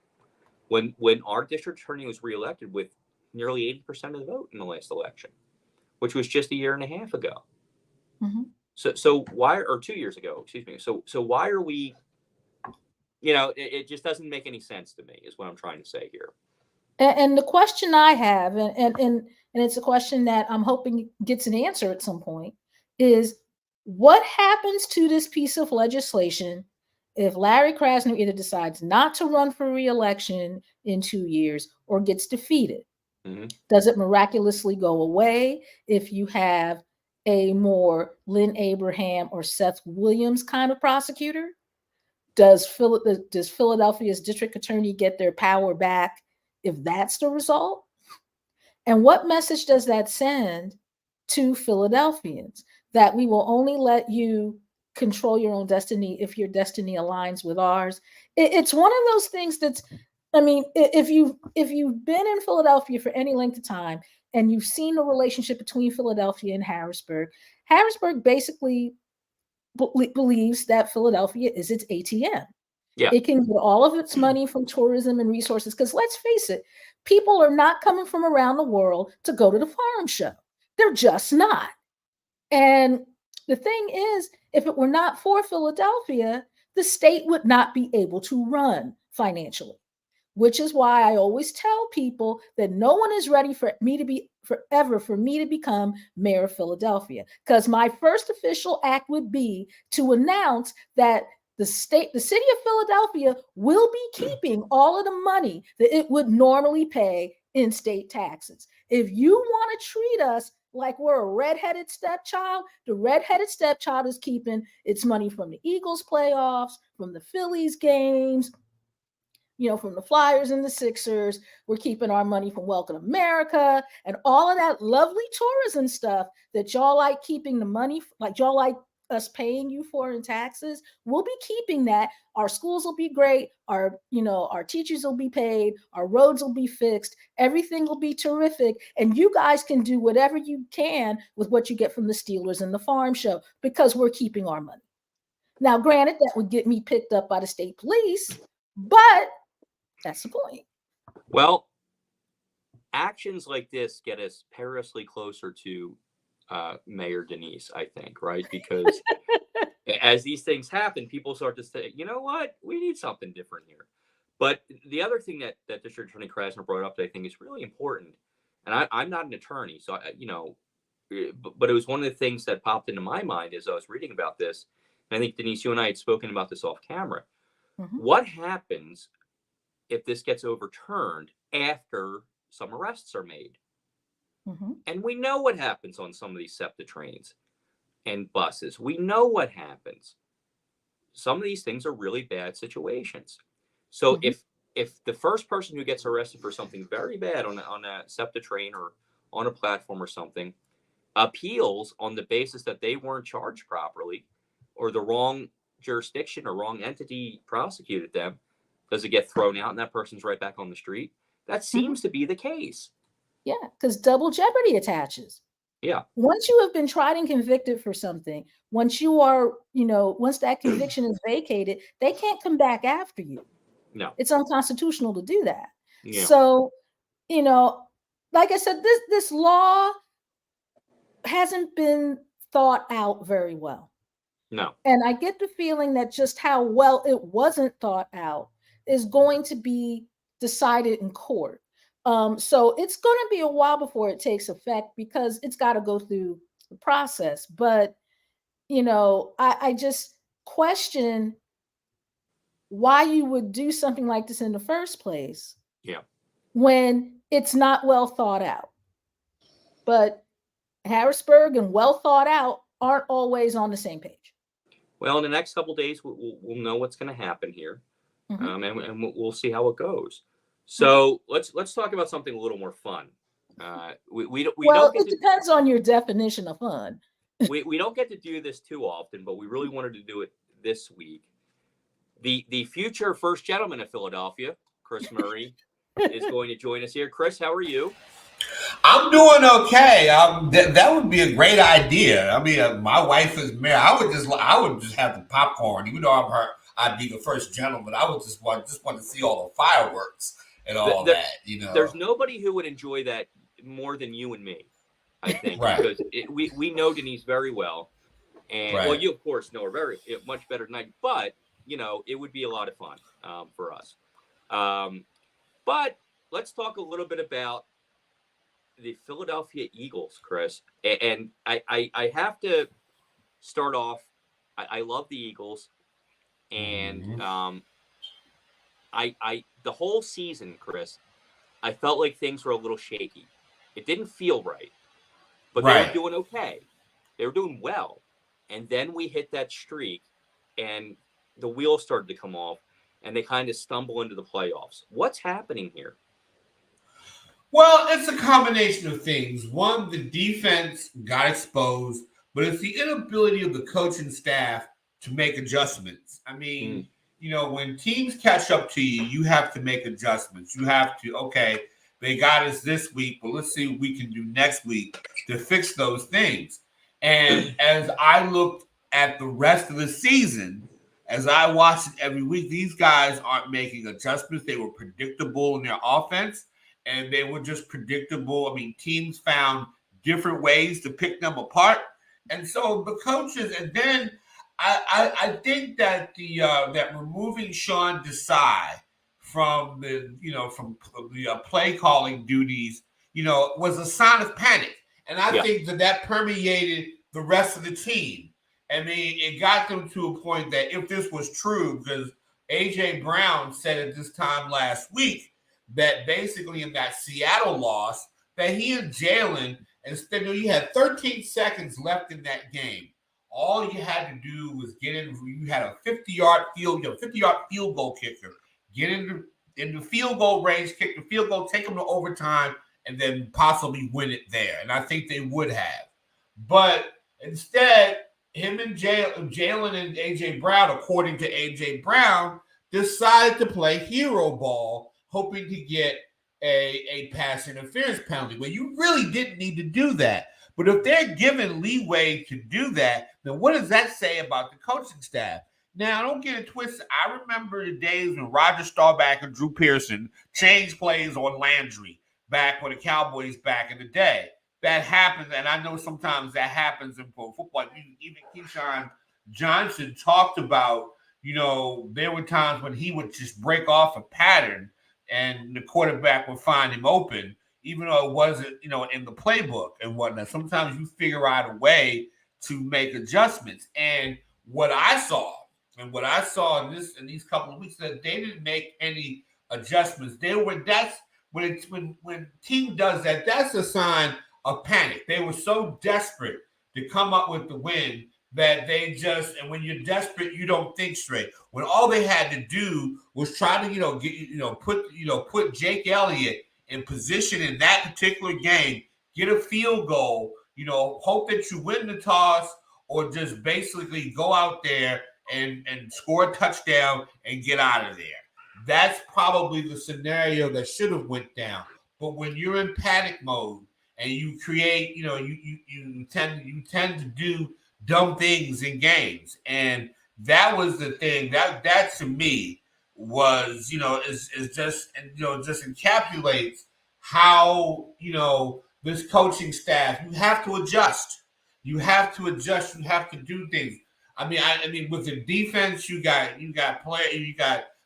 When our district attorney was reelected with nearly 80% of the vote in the last election, which was just a year and a half ago. Hmm. So why, or 2 years ago, excuse me. So why are we, it just doesn't make any sense to me, is what I'm trying to say here. And the question I have, and it's a question that I'm hoping gets an answer at some point, is what happens to this piece of legislation if Larry Krasner either decides not to run for re-election in 2 years or gets defeated? Mm-hmm. Does it miraculously go away if you have a more Lynn Abraham or Seth Williams kind of prosecutor? Does Philadelphia's district attorney get their power back if that's the result? And what message does that send to Philadelphians that we will only let you control your own destiny if your destiny aligns with ours? It's one of those things that's, I mean, if you've been in Philadelphia for any length of time and you've seen the relationship between Philadelphia and Harrisburg, Harrisburg basically believes that Philadelphia is its ATM. Yeah. It can get all of its money from tourism and resources. Because let's face it, people are not coming from around the world to go to the farm show. They're just not. And the thing is, if it were not for Philadelphia, the state would not be able to run financially, which is why I always tell people that no one is ready for me to be forever for me to become mayor of Philadelphia. Because my first official act would be to announce that the city of Philadelphia will be keeping all of the money that it would normally pay in state taxes. If you want to treat us like we're a redheaded stepchild, the redheaded stepchild is keeping its money from the Eagles playoffs, from the Phillies games, from the Flyers and the Sixers. We're keeping our money from Welcome America and all of that lovely tourism stuff that y'all like keeping the money, like y'all like us paying you for in taxes. We'll be keeping that. Our schools will be great. Our teachers will be paid. Our roads will be fixed. Everything will be terrific. And you guys can do whatever you can with what you get from the Steelers and the farm show because we're keeping our money. Now, granted, that would get me picked up by the state police, but that's the point. Well, actions like this get us perilously closer to Mayor Denise, I think, right? Because as these things happen, people start to say, you know what, we need something different here. But the other thing that District Attorney Krasner brought up that I think is really important, and I'm not an attorney, so but it was one of the things that popped into my mind as I was reading about this. And I think Denise, you and I had spoken about this off camera. Mm-hmm. What happens if this gets overturned after some arrests are made? Mm-hmm. And we know what happens on some of these SEPTA trains and buses. We know what happens. Some of these things are really bad situations. So Mm-hmm. if the first person who gets arrested for something very bad on a SEPTA train or on a platform or something appeals on the basis that they weren't charged properly or the wrong jurisdiction or wrong entity prosecuted them, does it get thrown out and that person's right back on the street? That seems to be the case. Yeah, because double jeopardy attaches. Yeah. Once you have been tried and convicted for something, once you are, once that conviction is vacated, they can't come back after you. No. It's unconstitutional to do that. Yeah. So, like I said, this law hasn't been thought out very well. No. And I get the feeling that just how well it wasn't thought out is going to be decided in court. So it's going to be a while before it takes effect because it's got to go through the process. But, I just question why you would do something like this in the first place. Yeah. When it's not well thought out. But Harrisburg and well thought out aren't always on the same page. Well, in the next couple of days, we'll know what's going to happen here, and we'll see how it goes. So let's talk about something a little more fun. It depends on your definition of fun. we don't get to do this too often, but we really wanted to do it this week. The future first gentleman of Philadelphia, Chris Murray, is going to join us here. Chris, how are you? I'm doing okay. That would be a great idea. I mean, my wife is married. I would just have the popcorn, even though I'd be the first gentleman. I would just want to see all the fireworks and all that. There's nobody who would enjoy that more than you and me, I think, right. Because we know Denise very well, and right. Well, you of course know her much better than I. But it would be a lot of fun for us. But let's talk a little bit about the Philadelphia Eagles, Chris. And I have to start off. I love the Eagles, and the whole season, Chris, I felt like things were a little shaky. It didn't feel right, but they were doing okay. They were doing well, and then we hit that streak, and the wheels started to come off, and they kind of stumble into the playoffs. What's happening here? Well, it's a combination of things. One, the defense got exposed, but it's the inability of the coaching staff to make adjustments. I mean, when teams catch up to you, you have to make adjustments. You have to, okay, they got us this week, but let's see what we can do next week to fix those things. And as I looked at the rest of the season, as I watched it every week, these guys aren't making adjustments. They were predictable in their offense. And they were just predictable. I mean, teams found different ways to pick them apart. And so the coaches, and then I think that that removing Sean Desai from the play calling duties, was a sign of panic. And I think that permeated the rest of the team. I mean, it got them to a point that if this was true, because A.J. Brown said at this time last week, that basically in that Seattle loss, that he and Jalen, instead of you had 13 seconds left in that game, all you had to do was get in. You had a 50-yard field goal kicker, get in the field goal range, kick the field goal, take them to overtime, and then possibly win it there. And I think they would have. But instead, him and Jalen and A.J. Brown, according to A.J. Brown, decided to play hero ball, hoping to get a pass interference penalty. Well, you really didn't need to do that. But if they're given leeway to do that, then what does that say about the coaching staff? Now, don't get it twisted. I remember the days when Roger Staubach and Drew Pearson changed plays on Landry back when the Cowboys back in the day. That happens, and I know sometimes that happens in pro football. Even Keyshawn Johnson talked about, there were times when he would just break off a pattern and the quarterback would find him open, even though it wasn't, in the playbook and whatnot. Sometimes you figure out a way to make adjustments. And what I saw in these couple of weeks, that they didn't make any adjustments. When team does that, that's a sign of panic. They were so desperate to come up with the win that they and when you're desperate, you don't think straight. When all they had to do was try to, put Jake Elliott in position in that particular game, get a field goal, hope that you win the toss, or just basically go out there and score a touchdown and get out of there. that's probably the scenario that should have went down. But when you're in panic mode and you create, you tend to do dumb things in games, and that was the thing that to me was, is just, just encapsulates how, this coaching staff, you have to adjust. You have to adjust. You have to do things. I mean, with the defense, you got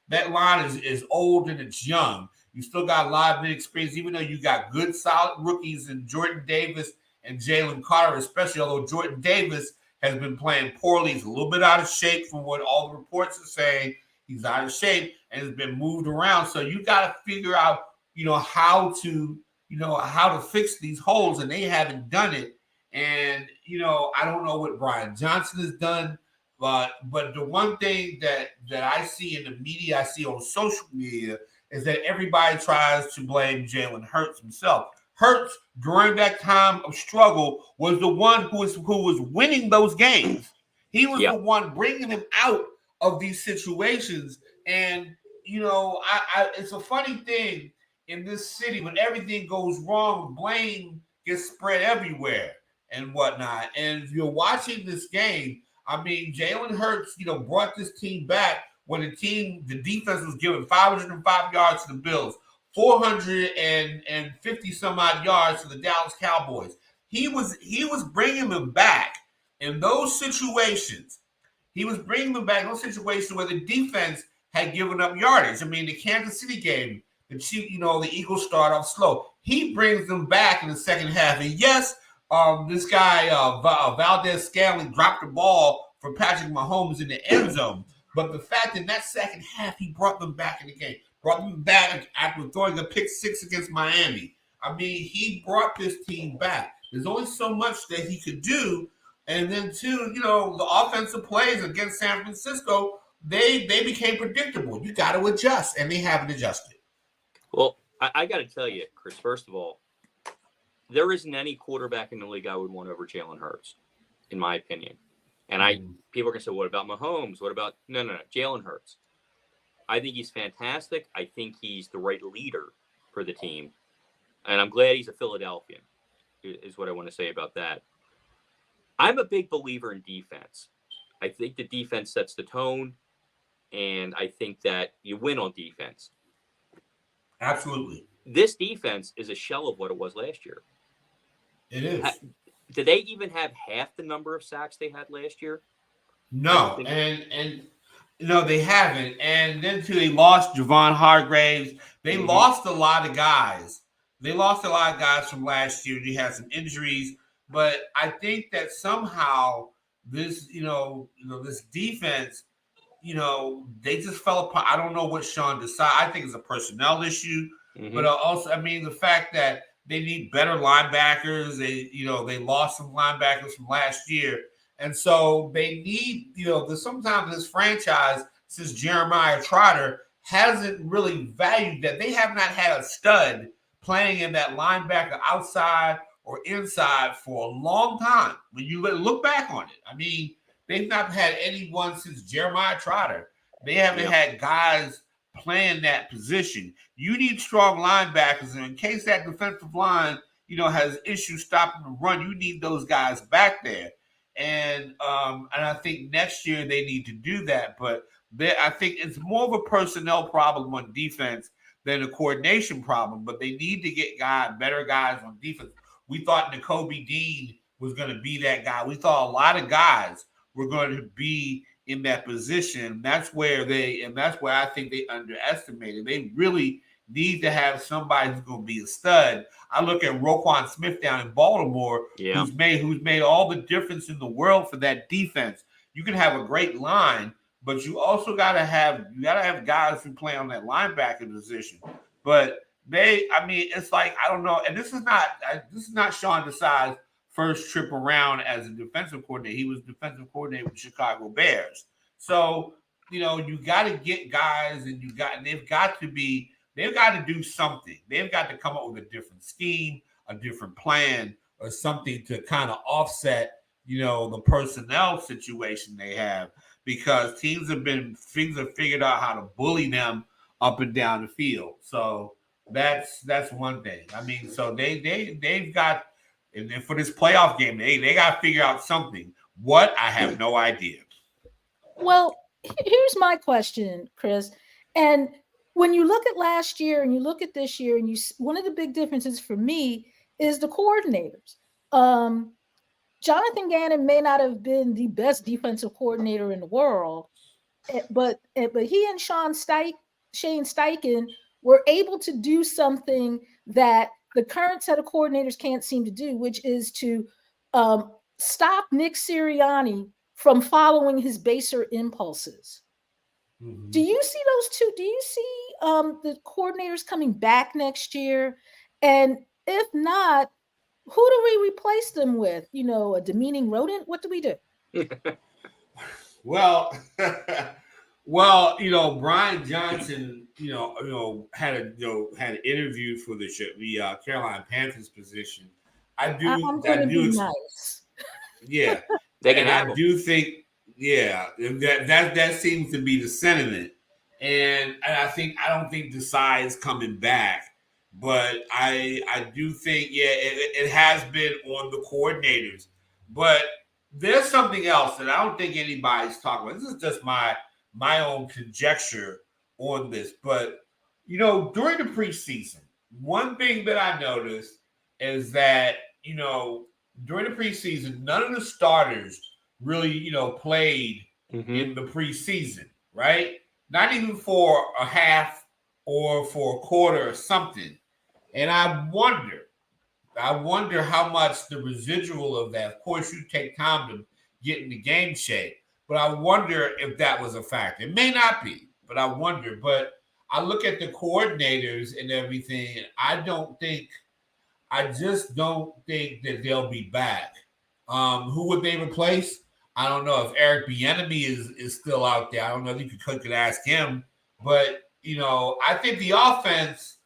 that line is old and it's young. You still got a lot of experience, even though you got good, solid rookies in Jordan Davis and Jalen Carter, especially, although Jordan Davis has been playing poorly. He's a little bit out of shape from what all the reports are saying. He's out of shape and has been moved around. So you got to figure out, how to fix these holes, and they haven't done it. And, I don't know what Brian Johnson has done, but the one thing that I see in the media, I see on social media, is that everybody tries to blame Jalen Hurts himself. Hurts, during that time of struggle, was the one who was winning those games. He was the one bringing them out of these situations. And, it's a funny thing in this city when everything goes wrong, blame gets spread everywhere and whatnot. And if you're watching this game, I mean, Jalen Hurts, brought this team back when the defense was giving 505 yards to the Bills, 450 some odd yards to the Dallas Cowboys. He was bringing them back in those situations. He was bringing them back in those situations where the defense had given up yardage. I mean, the Kansas City game, the Eagles start off slow. He brings them back in the second half. And yes, this guy, Valdez Scantling, dropped the ball for Patrick Mahomes in the end zone. But the fact in that second half, he brought them back in the game. Brought them back after throwing a pick six against Miami. I mean, he brought this team back. There's only so much that he could do. And then, too, the offensive plays against San Francisco, they became predictable. You got to adjust, and they haven't adjusted. Well, I got to tell you, Chris, first of all, there isn't any quarterback in the league I would want over Jalen Hurts, in my opinion. And people are going to say, what about Mahomes? What about – no, Jalen Hurts. I think he's fantastic. I think he's the right leader for the team. And I'm glad he's a Philadelphian, is what I want to say about that. I'm a big believer in defense. I think the defense sets the tone, and I think that you win on defense. Absolutely. This defense is a shell of what it was last year. It is. Did they even have half the number of sacks they had last year? No, and no, they haven't. And then too, they lost Javon Hargraves. They lost a lot of guys. They lost a lot of guys from last year. They had some injuries, but I think that somehow this, this defense, they just fell apart. I don't know what Sean decided. I think it's a personnel issue, but also, I mean, the fact that they need better linebackers. They lost some linebackers from last year. And so they need, sometimes this franchise, since Jeremiah Trotter, hasn't really valued that. They have not had a stud playing in that linebacker outside or inside for a long time. When you look back on it, I mean, they've not had anyone since Jeremiah Trotter. They haven't had guys playing that position. You need strong linebackers, and in case that defensive line, has issues stopping the run, you need those guys back there. And I think next year they need to do that. But I think it's more of a personnel problem on defense than a coordination problem. But they need to get better guys on defense. We thought Nakobe Dean was going to be that guy. We thought a lot of guys were going to be in that position. That's where I think they underestimated. They really need to have somebody who's going to be a stud. I look at Roquan Smith down in Baltimore, who's made all the difference in the world for that defense. You can have a great line, but you also got to have guys who play on that linebacker position. But it's like, I don't know. And this is not Sean Desai's first trip around as a defensive coordinator. He was defensive coordinator with the Chicago Bears. So, you got to get guys, and they've got to do something. They've got to come up with a different scheme, a different plan, or something to kind of offset, the personnel situation they have, because teams have figured out how to bully them up and down the field. So that's one thing. I mean, so they've got, and then for this playoff game, they got to figure out something. What? I have no idea. Well, here's my question, Chris. And when you look at last year and you look at this year, and one of the big differences for me is the coordinators. Jonathan Gannon may not have been the best defensive coordinator in the world, but he and Shane Steichen were able to do something that the current set of coordinators can't seem to do, which is to stop Nick Sirianni from following his baser impulses. Mm-hmm. Do you see those two? Do you see the coordinators coming back next year? And if not, who do we replace them with? A demeaning rodent? What do we do? Well, Brian Johnson, had an interview for the Carolina Panthers position. I'm going to be nice. Yeah, they can. I do think, that seems to be the sentiment, and I don't think Desai is coming back. But I do think, it has been on the coordinators. But there's something else that I don't think anybody's talking about. This is just my own conjecture on this. But, during the preseason, one thing that I noticed is that, during the preseason, none of the starters really, played in the preseason, right? Not even for a half or for a quarter or something. And I wonder how much the residual of that. Of course, you take time to get in the game shape, but I wonder if that was a factor. It may not be, but I wonder. But I look at the coordinators and everything, and I just don't think that they'll be back. Who would they replace? I don't know. If Eric Bieniemy is still out there, I don't know if you could ask him. But, I think the offense.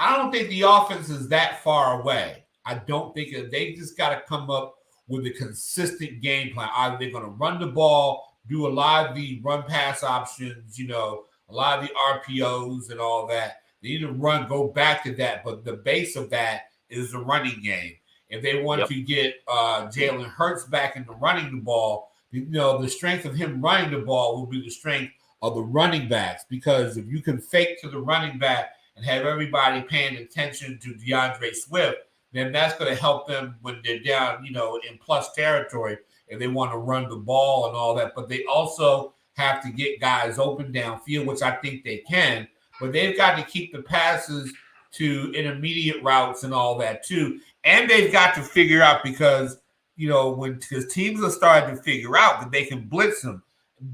I don't think the offense is that far away. I don't think they just got to come up with a consistent game plan. Either they're going to run the ball, do a lot of the run pass options, a lot of the RPOs and all that. They need to go back to that. But the base of that is the running game. If they want to get Jalen Hurts back into running the ball, the strength of him running the ball will be the strength of the running backs. Because if you can fake to the running back and have everybody paying attention to DeAndre Swift, then that's going to help them when they're down, in plus territory, if they want to run the ball and all that. But they also have to get guys open downfield, which I think they can. But they've got to keep the passes to intermediate routes and all that too. And they've got to figure out, because teams are starting to figure out that they can blitz them.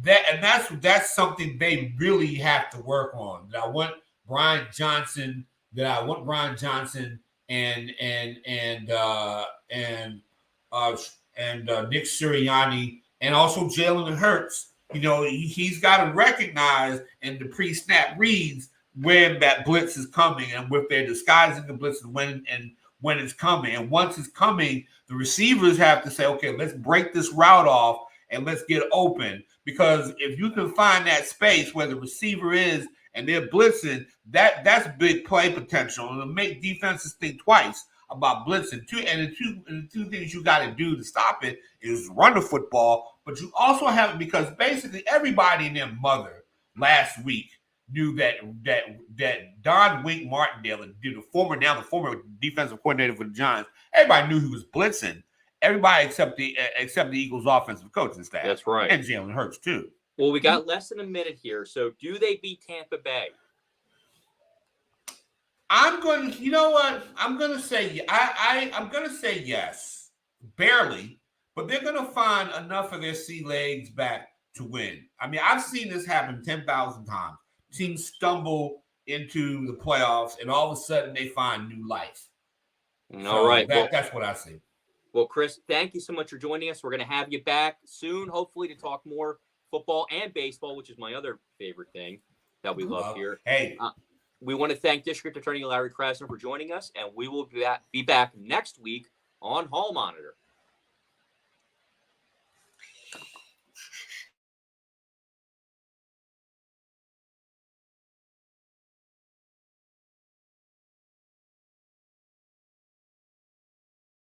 That's something they really have to work on. I want Brian Johnson and Nick Sirianni, and also Jalen Hurts. He's got to recognize in the pre-snap reads when that blitz is coming, and if they're disguising the blitz when it's coming. And once it's coming, the receivers have to say, okay, let's break this route off and let's get open. Because if you can find that space where the receiver is and they're blitzing, that's big play potential. And it'll make defenses think twice about blitzing. The two things you got to do to stop it is run the football, but you also have it, because basically everybody and their mother last week knew that Don Wink Martindale, the former defensive coordinator for the Giants, everybody knew he was blitzing. Everybody except the Eagles' offensive coaching staff. That's right. And Jalen Hurts too. Well, we got less than a minute here. So do they beat Tampa Bay? I'm going to say, I'm going to say yes, barely, but they're going to find enough of their sea legs back to win. I mean, I've seen this happen 10,000 times. Teams stumble into the playoffs, and all of a sudden they find new life. All right. That's what I see. Well, Chris, thank you so much for joining us. We're going to have you back soon, hopefully, to talk more football and baseball, which is my other favorite thing that we love here. Hey. We want to thank District Attorney Larry Krasner for joining us, and we will be back next week on Hall Monitor.